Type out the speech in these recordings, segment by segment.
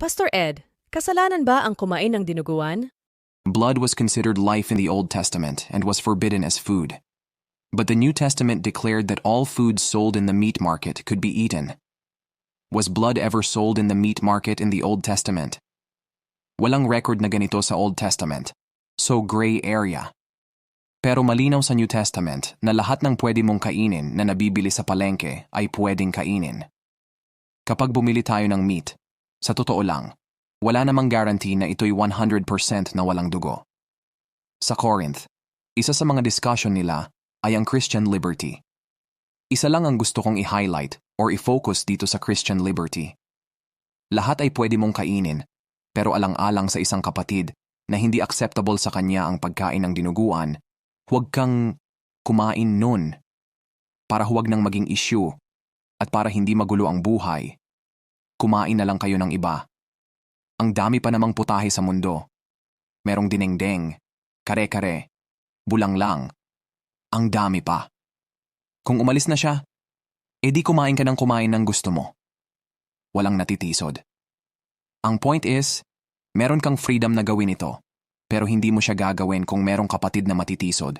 Pastor Ed, kasalanan ba ang kumain ng dinuguan? Blood was considered life in the Old Testament and was forbidden as food. But the New Testament declared that all foods sold in the meat market could be eaten. Was blood ever sold in the meat market in the Old Testament? Walang record na ganito sa Old Testament. So gray area. Pero malinaw sa New Testament na lahat ng pwede mong kainin na nabibili sa palengke ay pwedeng kainin. Kapag bumili tayo ng meat, sa totoo lang, wala namang guarantee na ito'y 100% na walang dugo. Sa Corinth, isa sa mga discussion nila ay ang Christian liberty. Isa lang ang gusto kong i-highlight or i-focus dito sa Christian liberty. Lahat ay pwede mong kainin, pero alang-alang sa isang kapatid na hindi acceptable sa kanya ang pagkain ng dinuguan, huwag kang kumain nun. Para huwag nang maging issue at para hindi magulo ang buhay, kumain na lang kayo ng iba. Ang dami pa namang putahe sa mundo. Merong dinengdeng, kare-kare, bulanglang. Ang dami pa. Kung umalis na siya, edi kumain ka ng kumain ng gusto mo. Walang natitisod. Ang point is, meron kang freedom na gawin ito, pero hindi mo siya gagawin kung merong kapatid na matitisod.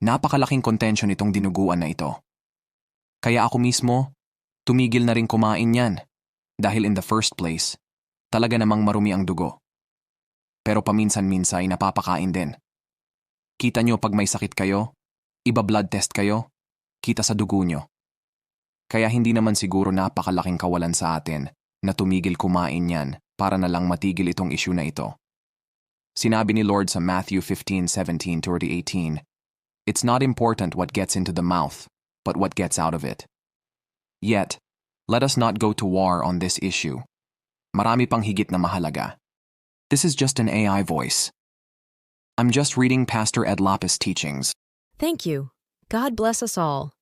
Napakalaking contention itong dinuguan na ito. Kaya ako mismo, tumigil na rin kumain yan, dahil in the first place, talaga namang marumi ang dugo. Pero paminsan-minsan ay napapakain din. Kita nyo pag may sakit kayo, iba blood test kayo, kita sa dugo nyo. Kaya hindi naman siguro napakalaking kawalan sa atin na tumigil kumain yan para na lang matigil itong issue na ito. Sinabi ni Lord sa Matthew 15:17-18, "It's not important what gets into the mouth, but what gets out of it." Yet, let us not go to war on this issue. Marami pang higit na mahalaga. This is just an AI voice. I'm just reading Pastor Ed Lapis' teachings. Thank you. God bless us all.